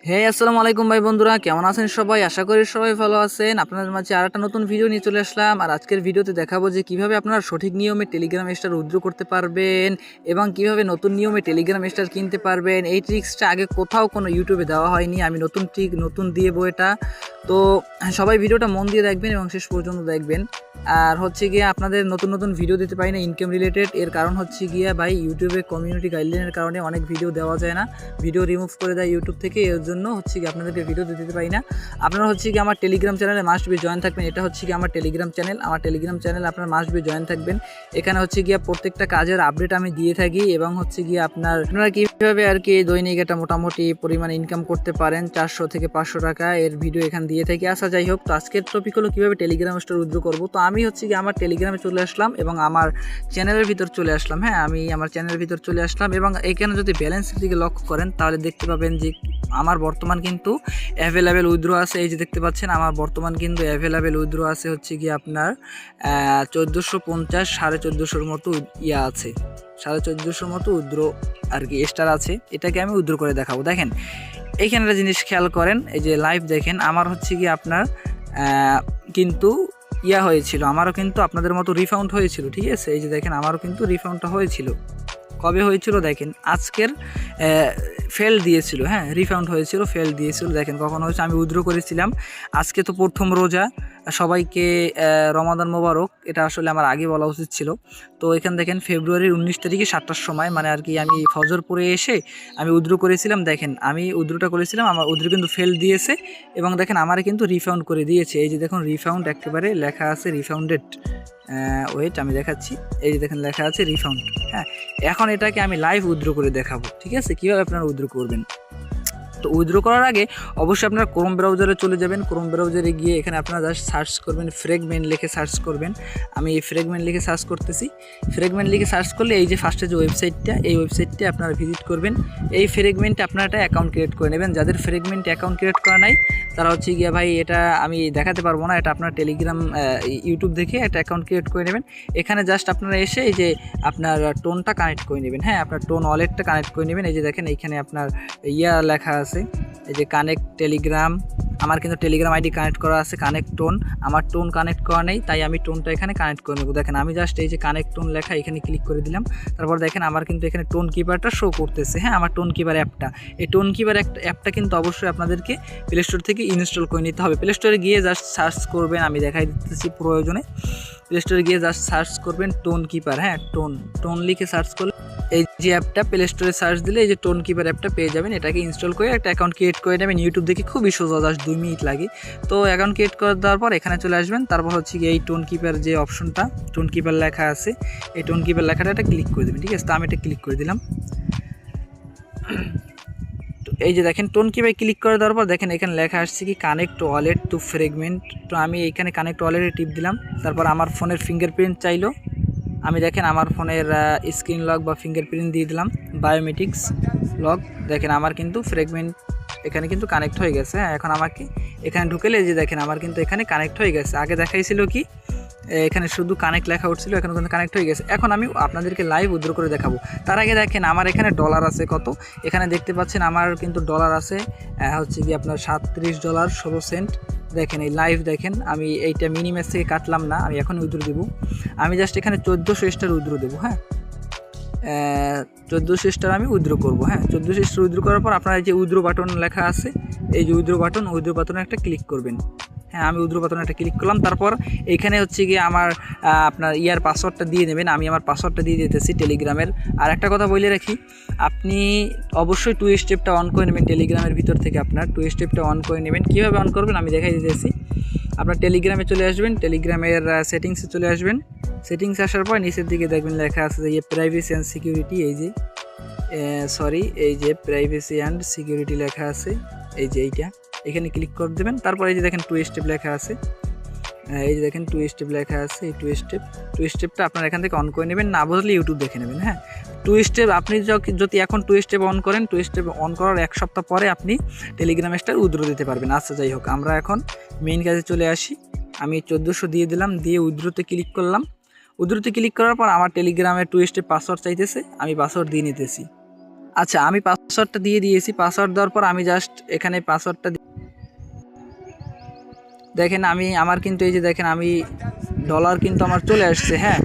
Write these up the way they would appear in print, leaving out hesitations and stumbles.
হ্যাঁ, আসসালামু আলাইকুম ভাই বন্ধুরা, কেমন আছেন সবাই? আশা করি সবাই ভালো আছেন। আপনাদের মাঝে আরেকটা নতুন ভিডিও নিয়ে চলে আসলাম। আর আজকের ভিডিওতে দেখাবো যে কিভাবে আপনারা সঠিক নিয়মে টেলিগ্রাম স্টার উইথড্র করতে পারবেন এবং কিভাবে নতুন নিয়মে টেলিগ্রাম স্টার কিনতে পারবেন। এই ট্রিক্সটা আগে কোথাও কোনো ইউটিউবে দেওয়া হয়নি। আমি নতুন ট্রিক নতুন দিয়ে এটা। তো সবাই ভিডিওটা মন দিয়ে দেখবেন এবং শেষ পর্যন্ত দেখবেন। আর হচ্ছে গিয়ে আপনাদের নতুন নতুন ভিডিও দিতে পারি না ইনকাম রিলেটেড। এর কারণ হচ্ছে গিয়ে ভাই ইউটিউবে কমিউনিটি গাইডলাইনের কারণে অনেক ভিডিও দেওয়া যায় না, ভিডিও রিমুভ করে দেয় ইউটিউব থেকে। এর জন্য হচ্ছে কি আপনাদেরকে ভিডিও দিতে পারি না। আপনারা হচ্ছে কি আমার টেলিগ্রাম চ্যানেলে মাস্ট বি জয়েন থাকবেন। এটা হচ্ছে কি আমার টেলিগ্রাম চ্যানেল আপনার মাস্ট বি জয়েন থাকবেন। এখানে হচ্ছে গিয়ে প্রত্যেকটা কাজের আপডেট আমি দিয়ে থাকি এবং হচ্ছে গিয়ে আপনারা কীভাবে আর কি দৈনিক এটা মোটামুটি পরিমাণে ইনকাম করতে পারেন 400 থেকে 500 টাকা, এর ভিডিও এখানে দিয়ে থাকি। আচ্ছা যাই হোক, তো আজকের টপিক হলো কীভাবে টেলিগ্রাম স্টোর উইথড্র করবো। তো আমি হচ্ছে কি আমার টেলিগ্রামে চলে আসলাম এবং আমার চ্যানেলের ভিতর চলে আসলাম। হ্যাঁ, আমি আমার চ্যানেলের ভিতর চলে আসলাম এবং এখানে যদি ব্যালেন্সের দিকে লক্ষ্য করেন তাহলে দেখতে পাবেন যে আমার বর্তমান কিন্তু অ্যাভেলেবেল উইথড্র আছে। এই যে দেখতে পাচ্ছেন আমার বর্তমান কিন্তু অ্যাভেলেবেল উইথড্র আছে হচ্ছে গিয়ে আপনার 1450, 1450 মতো আছে, 1450 মতো উইথড্র আর কি স্টার আছে। এটাকে আমি উইথড্র করে দেখাবো। দেখেন এইখানে একটা জিনিস খেয়াল করেন, এই যে লাইভ দেখেন আমার হচ্ছে গিয়ে আপনার কিন্তু হয়েছিল, আমারও কিন্তু আপনাদের মতো রিফাউন্ড হয়েছিল। ঠিক আছে, এই যে দেখেন আমারও কিন্তু রিফাউন্ডটা হয়েছিল। কবে হয়েছিল দেখেন, আজকের ফেল দিয়েছিল। হ্যাঁ, রিফাউন্ড হয়েছিল, ফেল দিয়েছিল। দেখেন কখন হয়েছে, আমি উইথড্র করেছিলাম আজকে তো প্রথম রোজা, সবাইকে রমাদান মোবারক। এটা আসলে আমার আগে বলা উচিত ছিল। তো এখানে দেখেন ফেব্রুয়ারির 19 তারিখে 7টার সময় মানে আর কি আমি ফজর পরে এসে আমি উইথড্র করেছিলাম। দেখেন আমি উইথড্রটা করেছিলাম, আমার উইথড্র কিন্তু ফেল দিয়েছে এবং দেখেন আমার কিন্তু রিফাউন্ড করে দিয়েছে। এই যে দেখুন রিফাউন্ড একেবারে লেখা আছে, রিফাউন্ডেড। ওয়েট আমি দেখাচ্ছি, এই যে দেখেন লেখা আছে রিফাউন্ড। হ্যাঁ, এখন এটাকে আমি লাইভ উইথড্র করে দেখাবো। ঠিক আছে, কীভাবে আপনারা উইথড্র করবেন। তো উইথড্র করার আগে অবশ্যই আপনারা ক্রোম ব্রাউজারে চলে যাবেন। ক্রোম ব্রাউজারে গিয়ে এখানে আপনারা জাস্ট সার্চ করবেন, ফ্রেগমেন্ট লিখে সার্চ করবেন। আমি এই ফ্রেগমেন্ট লিখে সার্চ করতেছি। ফ্রেগমেন্ট লিখে সার্চ করলে এই যে ফার্স্টে যে ওয়েবসাইটটা, এই ওয়েবসাইটটা আপনারা ভিজিট করবেন। এই ফ্রেগমেন্টে আপনারা একটা অ্যাকাউন্ট ক্রিয়েট করে নেবেন। যাদের ফ্রেগমেন্ট অ্যাকাউন্ট ক্রিয়েট করা নাই তারা হচ্ছে গিয়া ভাই এটা আমি দেখাতে পারবো না, এটা আপনার টেলিগ্রাম ইউটিউব দেখে একটা অ্যাকাউন্ট ক্রিয়েট করে নেবেন। এখানে জাস্ট আপনারা এসে এই যে আপনার টোনটা কানেক্ট করে নেবেন। হ্যাঁ, আপনার টোন ওয়ালেটটা কানেক্ট করে নেবেন। এই যে দেখেন এইখানে আপনার লেখা আছে, এই যে কানেক্ট টেলিগ্রাম। আমার কিন্তু টেলিগ্রাম আইডি কানেক্ট করা আছে, কানেক্ট টোন। আমার টোন কানেক্ট করা নেই, তাই আমি টোনটা এখানে কানেক্ট করে নেব। দেখেন আমি জাস্ট এই যে কানেক্ট টোন লেখা এখানে ক্লিক করে দিলাম। তারপর দেখেন আমার কিন্তু এখানে টোন কিপারটা শো করতেছে। হ্যাঁ, আমার টোন কিপার অ্যাপটা, এই টোন কিপার অ্যাপটা কিন্তু অবশ্যই আপনাদেরকে প্লে স্টোর থেকে ইনস্টল করে নিতে হবে। প্লে স্টোরে গিয়ে জাস্ট সার্চ করবেন, আমি দেখাই দিতেছি প্রয়োজনে। প্লে স্টোরে গিয়ে জাস্ট সার্চ করবেন টোন কিপার। হ্যাঁ, টোন লিখে সার্চ করলে এই যে অ্যাপটা প্লে স্টোরে সার্চ দিলে এই যে টোন কিপার অ্যাপটা পেয়ে যাবেন। এটাকে ইনস্টল করে একটা অ্যাকাউন্ট ক্রিয়েট করে নেবেন। ইউটিউব দেখে খুবই সোজা, জাস্ট 2 মিনিট লাগে। তো অ্যাকাউন্ট ক্রিয়েট করে দেওয়ার পর এখানে চলে আসবেন। তারপর হচ্ছে এই টোন কিপার যে অপশনটা, টোন কিপার লেখা আছে, এই টোন কিপার লেখাটা একটা ক্লিক করে দেবেন। ঠিক আছে, তো আমি এটা ক্লিক করে দিলাম। তো এই যে দেখেন টোন কিপার ক্লিক করে দেওয়ার পর দেখেন এখানে লেখা আসছে কি কানেক্ট ওয়ালেট টু ফ্রেগমেন্ট। তো আমি এইখানে কানেক্ট ওয়ালেটে টিপ দিলাম। তারপর আমার ফোনের ফিঙ্গারপ্রিন্ট চাইলো, আমি দেখেন আমার ফোনের স্ক্রিন লক বা ফিঙ্গারপ্রিন্ট দিয়ে দিলাম, বায়োমেট্রিক্স লক। দেখেন আমার কিন্তু ফ্রেগমেন্ট এখানে কিন্তু কানেক্ট হয়ে গেছে। হ্যাঁ, এখন আমাকে এখানে ঢুকেলে যে দেখেন আমার কিন্তু এখানে কানেক্ট হয়ে গেছে। আগে দেখাইছিল কি এখানে শুধু কানেক্ট লেখা উঠছিল, এখন কিন্তু কানেক্ট হয়ে গেছে। এখন আমি আপনাদেরকে লাইভ উইথড্র করে দেখাবো। তার আগে দেখেন আমার এখানে ডলার আছে কত, এখানে দেখতে পাচ্ছেন আমার কিন্তু ডলার আছে হচ্ছে কি আপনার $37.16। দেখেন এই লাইভ দেখেন, আমি এইটা মিনিম্যাক্স থেকে কাটলাম না, আমি এখন উইথড্র দেবো। আমি জাস্ট এখানে 1400 স্টার উইথড্র দেবো। হ্যাঁ, 1400 স্টার আমি উইথড্র করবো। হ্যাঁ, 1400 স্টার উইথড্র করার পর আপনার এই যে উইথড্র বাটন লেখা আছে, এই যে উইথড্র বাটনে একটা ক্লিক করবেন। হ্যাঁ, আমি উইথড্র বাটনে একটা ক্লিক করলাম। তারপর এইখানে হচ্ছে গিয়ে আমার আপনার পাসওয়ার্ডটা দিয়ে নেবেন। আমি আমার পাসওয়ার্ডটা দিয়ে দিতেছি টেলিগ্রামের। আর একটা কথা বলে রাখি, আপনি অবশ্যই 2 স্টেপটা অন করে নেবেন টেলিগ্রামের ভিতর থেকে। আপনার 2 স্টেপটা অন করে নেবেন। কীভাবে অন করবেন আমি দেখাই দিতেছি। আপনার টেলিগ্রামে চলে আসবেন, টেলিগ্রামের সেটিংসে চলে আসবেন। সেটিংস আসার পর নিচের দিকে দেখবেন লেখা আছে যে প্রাইভেসি অ্যান্ড সিকিউরিটি। এই যে এই যে প্রাইভেসি অ্যান্ড সিকিউরিটি লেখা আছে, এই যে এইটা এখানে ক্লিক করে দেবেন। তারপর এই যে দেখেন 2 স্টেপ লেখা আছে, এই যে দেখেন 2 স্টেপ লেখা আছে। এই 2 স্টেপটা আপনার এখান থেকে অন করে নেবেন, না বুঝলে ইউটিউব দেখে নেবেন। হ্যাঁ, 2 স্টেপ আপনি যদি এখন 2 স্টেপ অন করেন, 2 স্টেপ অন করার 1 সপ্তাহ পরে আপনি টেলিগ্রাম স্টার উইথড্র দিতে পারবেন। আচ্ছা যাই হোক, আমরা এখন মেইন কাজে চলে আসি। আমি 1400 দিয়ে দিলাম, দিয়ে উইথড্রতে ক্লিক করলাম। উইথড্রতে ক্লিক করার পর আমার টেলিগ্রামের 2 স্টেপ পাসওয়ার্ড চাইতেছে, আমি পাসওয়ার্ড দিয়ে নিতেছি। আচ্ছা, আমি পাসওয়ার্ডটা দিয়ে দিয়েছি। পাসওয়ার্ড দেওয়ার পর আমি জাস্ট এখানে পাসওয়ার্ডটা দেখেন, আমার কিন্তু এই যে দেখেন আমি ডলার কিন্তু আমার চলে আসছে। হ্যাঁ,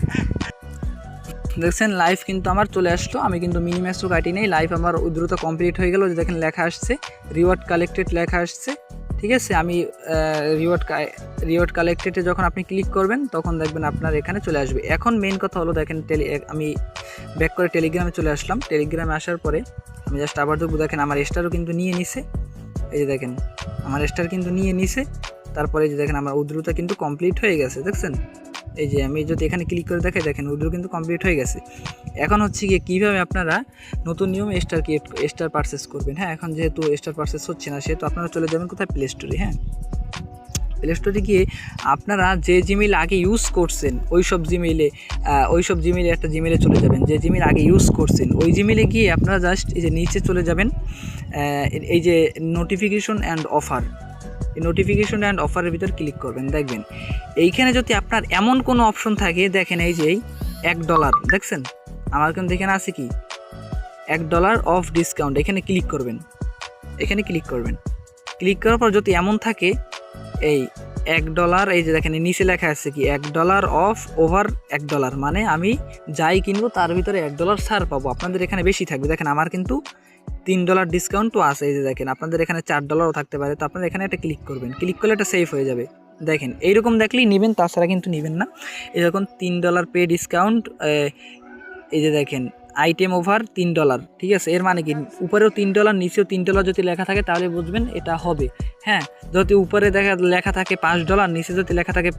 দেখছেন লাইভ কিন্তু আমার চলে আসলো। আমি কিন্তু মিনিম্যাক্সও কাটি নেই, লাইভ আমার দ্রুত কমপ্লিট হয়ে গেল। যে দেখেন লেখা আসছে রিওয়ার্ড কালেক্টেড লেখা আসছে। ঠিক আছে, আমি রিওয়ার্ড কালেক্টেডে যখন আপনি ক্লিক করবেন তখন দেখবেন আপনার এখানে চলে আসবে। এখন মেইন কথা হলো দেখেন আমি ব্যাক করে টেলিগ্রামে চলে আসলাম। টেলিগ্রামে আসার পরে আমি জাস্ট আবার দেখবো, দেখেন আমার স্টারও কিন্তু নিয়ে নিছে। এই যে দেখেন আমার স্টার কিন্তু নিয়ে নিছে। তারপরে এই যে দেখেন আমার উদ্রুটা কিন্তু কমপ্লিট হয়ে গেছে। দেখছেন, এই যে আমি যদি এখানে ক্লিক করে দেখাই, দেখেন উদ্রু কিন্তু কমপ্লিট হয়ে গেছে। এখন হচ্ছে গিয়ে কীভাবে আপনারা নতুন নিয়মে স্টার পারচেস করবেন। হ্যাঁ, এখন যেহেতু স্টার পারচেস হচ্ছে না, সেহেতু আপনারা চলে যাবেন কোথায়, প্লে স্টোরে। হ্যাঁ, প্লে স্টোরে গিয়ে আপনারা যে জিমেইল আগে ইউজ করছেন ওই সব জিমেইলে একটা জিমেইলে চলে যাবেন। যে জিমেইল আগে ইউজ করছেন ওই জিমেইলে গিয়ে আপনারা জাস্ট এই যে নিচে চলে যাবেন, এই যে নোটিফিকেশন অ্যান্ড অফার, এই নোটিফিকেশন অ্যান্ড অফারের ভিতর ক্লিক করবেন। দেখবেন এইখানে যদি আপনার এমন কোনো অপশন থাকে, দেখেন এই যে এই $1 দেখছেন, আমার কিন্তু এখানে আছে কি $1 অফ ডিসকাউন্ট। এখানে ক্লিক করবেন, এখানে ক্লিক করবেন। ক্লিক করার পর যদি এমন থাকে এই $1, এই যে দেখেন নিচে লেখা আছে কি $1 অফ ওভার $1, মানে আমি যাই কিনবো তার ভিতরে $1 ছাড় পাবো। আপনাদের এখানে বেশি থাকবে। দেখেন আমার কিন্তু $3 ডিসকাউন্টও আছে। এই যে দেখেন আপনাদের এখানে $4ও থাকতে পারে। তো আপনারা এখানে একটা ক্লিক করবেন, ক্লিক করলে এটা সেভ হয়ে যাবে। দেখেন এইরকম দেখলেই নেবেন, তাছাড়া কিন্তু নেবেন না। এরকম $3 পে ডিসকাউন্ট, এই যে দেখেন আইটেম ওভার $3। ঠিক আছে, এর মানে কি উপরেও $3 নিচেও $3 যদি লেখা থাকে তাহলে বুঝবেন এটা হবে। হ্যাঁ, যদি উপরে লেখা থাকে $5, নিচে যদি লেখা থাকে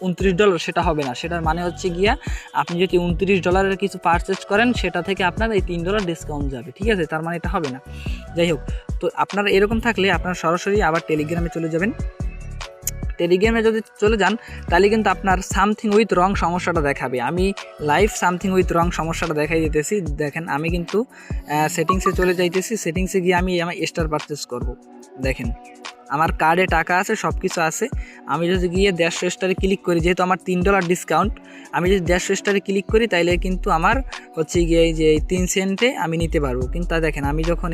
$29, সেটা হবে না। সেটার মানে হচ্ছে গিয়া আপনি যদি $29 কিছু পারচেস করেন সেটা থেকে আপনার এই $3 ডিসকাউন্ট যাবে। ঠিক আছে, তার মানে এটা হবে না। যাই হোক, তো আপনারা এরকম থাকলে আপনারা সরাসরি আবার টেলিগ্রামে চলে যাবেন। টেলিগ্রামে যদি চলে যান তাহলে কিন্তু আপনার সামথিং উইথ রং সমস্যাটা দেখাবে। আমি লাইভ সামথিং উইথ রং সমস্যাটা দেখাই দিতেছি। দেখেন আমি কিন্তু সেটিংসে চলে যাইতেছি। সেটিংসে গিয়ে আমি আমার স্টার পারচেস করব। দেখেন আমার কার্ডে টাকা আছে, সব কিছু আছে। আমি যদি গিয়ে 150 স্টারে ক্লিক করি, যেহেতু আমার $3 ডিসকাউন্ট, আমি যদি 150 স্টারে ক্লিক করি তাইলে কিন্তু আমার হচ্ছে গিয়ে এই যে 3 সেন্টে আমি নিতে পারবো। কিন্তু তা দেখেন আমি যখন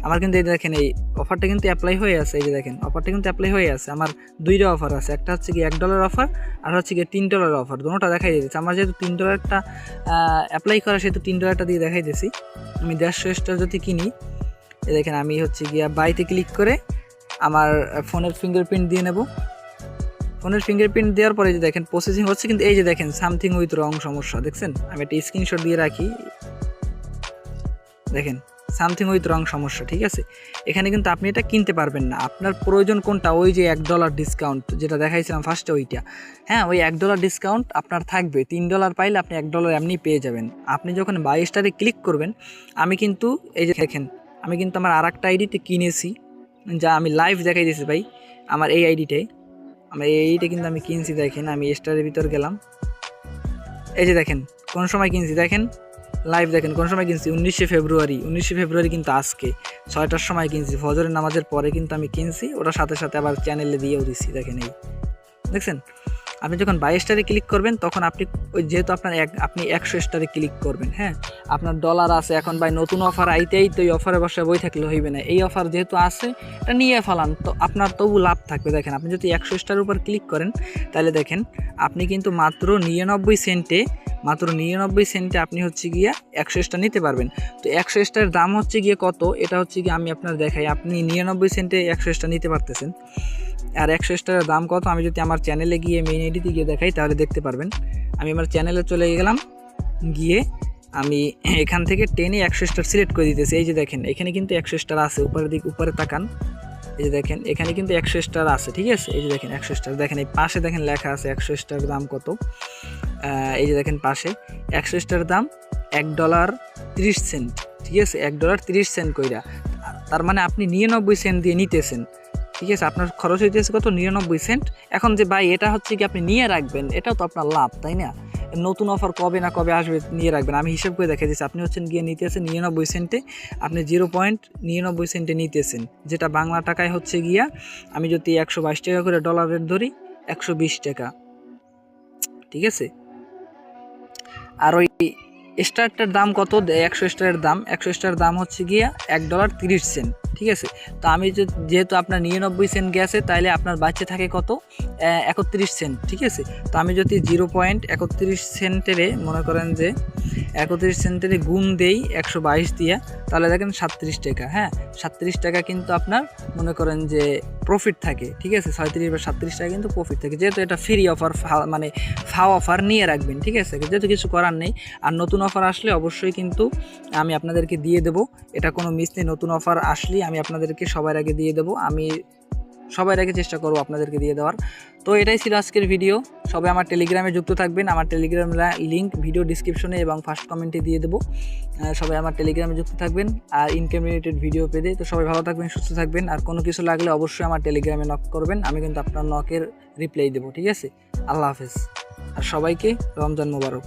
আমার কিন্তু এই দেখেন এই অফারটা কিন্তু অ্যাপ্লাই হয়ে আছে। এই যে দেখেন অফারটা কিন্তু অ্যাপ্লাই হয়ে আছে। আমার 2টা অফার আছে, একটা হচ্ছে কি $1 অফার আর হচ্ছে কি $3 অফার। দুটোটা দেখাই দিয়েছে। আমার যেহেতু $3টা অ্যাপ্লাই করা, সেহেতু $3টা দিয়ে দেখাই দিয়েছি। আমি 150 স্টার যদি কিনি, এই দেখেন আমি হচ্ছে গিয়া বাইতে ক্লিক করে আমার ফোনের ফিঙ্গারপ্রিন্ট দিয়ে নেব। ফোনের ফিঙ্গারপ্রিন্ট দেওয়ার পরে যে দেখেন প্রসেসিং হচ্ছে, কিন্তু এই যে দেখেন সামথিং উইথ রং সমস্যা দেখছেন। আমি একটা স্ক্রিনশট দিয়ে রাখি। দেখেন সামথিং উইথ রং সমস্যা। ঠিক আছে, এখানে কিন্তু আপনি এটা কিনতে পারবেন না। আপনার প্রয়োজন কোনটা, ওই যে $1 ডিসকাউন্ট যেটা দেখাইছিলাম ফার্স্টে ওইটা। হ্যাঁ, ওই $1 ডিসকাউন্ট আপনার থাকবে। $3 পাইলে আপনি $1 এমনি পেয়ে যাবেন। আপনি যখন 22 স্টারে ক্লিক করবেন, আমি কিন্তু এই যে দেখেন আমি কিন্তু আমার আর একটা আইডিতে কিনেছি, যা আমি লাইভ দেখাই দিয়েছি ভাই। আমার এই আইডিটাই, আমার এই আইডিটা কিন্তু আমি কিনছি। দেখেন আমি স্টারের ভিতর গেলাম, এই যে দেখেন কোন সময় কিনছি, দেখেন লাইভ দেখেন কোন সময় কিনছি, 19শে ফেব্রুয়ারি কিন্তু আজকে 6টার সময় কিনছি, ফজরের নামাজের পরে কিন্তু আমি কিনছি। ওটার সাথে সাথে আবার চ্যানেলে দিয়েও দিচ্ছি। দেখেন এই দেখছেন, আপনি যখন 22 স্টারে ক্লিক করবেন তখন আপনি ওই যেহেতু আপনি 100 স্টারে ক্লিক করবেন। হ্যাঁ, আপনার ডলার আছে এখন ভাই, নতুন অফার আইতেই তো এই অফারে বসে বই থাকলে হইবে না। এই অফার যেহেতু আছে এটা নিয়ে ফেলান, তো আপনার তবু লাভ থাকবে। দেখেন আপনি যদি 100 স্টারের উপর ক্লিক করেন তাহলে দেখেন আপনি কিন্তু মাত্র 99 সেন্টে আপনি হচ্ছে গিয়া 100 স্টার নিতে পারবেন। তো 100 স্টারের দাম হচ্ছে গিয়ে কত, এটা হচ্ছে গিয়ে আমি আপনার দেখাই। আপনি 99 সেন্টে 100 স্টার নিতে পারতেছেন। আর 100 স্টারের দাম কত, আমি যদি আমার চ্যানেলে গিয়ে মেইন আইডিতে গিয়ে দেখাই তাহলে দেখতে পারবেন। আমি আমার চ্যানেলে চলে গেলাম, গিয়ে আমি এখান থেকে টেনে 100 স্টার সিলেক্ট করে দিতেছি। এই যে দেখেন এখানে কিন্তু 100 স্টার আছে, উপরে তাকান, এই যে দেখেন এখানে কিন্তু 100 স্টার আছে। ঠিক আছে, এই যে দেখেন 100 স্টার, দেখেন এই পাশে দেখেন লেখা আছে 100 স্টার দাম কত। এই যে দেখেন পাশে 100 স্টার দাম $1.30। ঠিক আছে, $1.30 কইরা, তার মানে আপনি 99 সেন্ট দিয়ে নিতেছেন। ঠিক আছে, আপনার খরচ হইতেছে কত, 99 সেন্ট। এখন যে ভাই এটা হচ্ছে কি আপনি নিয়ে রাখবেন, এটাও তো আপনার লাভ, তাই না? নতুন অফার কবে না কবে আসবে, নিয়ে রাখবেন। আমি হিসাব করে দেখে দিচ্ছি, আপনি হচ্ছেন গিয়ে নিতেছেন 99 সেন্টে, আপনি 0.99 সেন্টে নিতেছেন, যেটা বাংলা টাকায় হচ্ছে গিয়া আমি যদি 122 টাকা করে ডলারের ধরি, 120 টাকা। ঠিক আছে, আর ওই স্টারটার দাম কত? 100 স্টারের দাম, 100 স্টারের দাম হচ্ছে গিয়া $1.30। ঠিক আছে, তো আমি যেহেতু আপনার 99 সেন্ট গেছে, তাইলে আপনার বাচ্চা থাকে কত? 31 সেন্ট। ঠিক আছে, তো আমি যদি 0.31 সেন্টের মনে করেন যে 31 সেন্টের গুণ দেই 122 দিয়ে, তাহলে দেখেন 37 টাকা। হ্যাঁ, 37 টাকা কিন্তু আপনার মনে করেন যে প্রফিট থাকে। ঠিক আছে, 37 বা 37 টাকা কিন্তু প্রফিট থাকে, যেহেতু এটা ফ্রি অফার, মানে ফাও অফার নিয়ে রাখবেন। ঠিক আছে, যেহেতু কিছু করার নেই। আর নতুন অফার আসলে অবশ্যই কিন্তু আমি আপনাদেরকে দিয়ে দেবো, এটা কোনো মিস নেই। নতুন অফার আসলেই আমি আপনাদেরকে সবার আগে দিয়ে দেবো, আমি সবার আগে চেষ্টা করবো আপনাদেরকে দিয়ে দেওয়ার। তো এটাই ছিল আজকের ভিডিও। সবাই আমার টেলিগ্রামে যুক্ত থাকবেন, আমার টেলিগ্রাম লিঙ্ক ভিডিও ডিসক্রিপশনে এবং ফার্স্ট কমেন্টে দিয়ে দেবো। সবাই আমার টেলিগ্রামে যুক্ত থাকবেন আর ইনকাম রিলেটেড ভিডিও পেতে। তো সবাই ভালো থাকবেন, সুস্থ থাকবেন। আর কোনো কিছু লাগলে অবশ্যই আমার টেলিগ্রামে নক করবেন, আমি কিন্তু আপনার নকের রিপ্লাই দেবো। ঠিক আছে, আল্লাহ হাফেজ, আর সবাইকে রমজান মোবারক।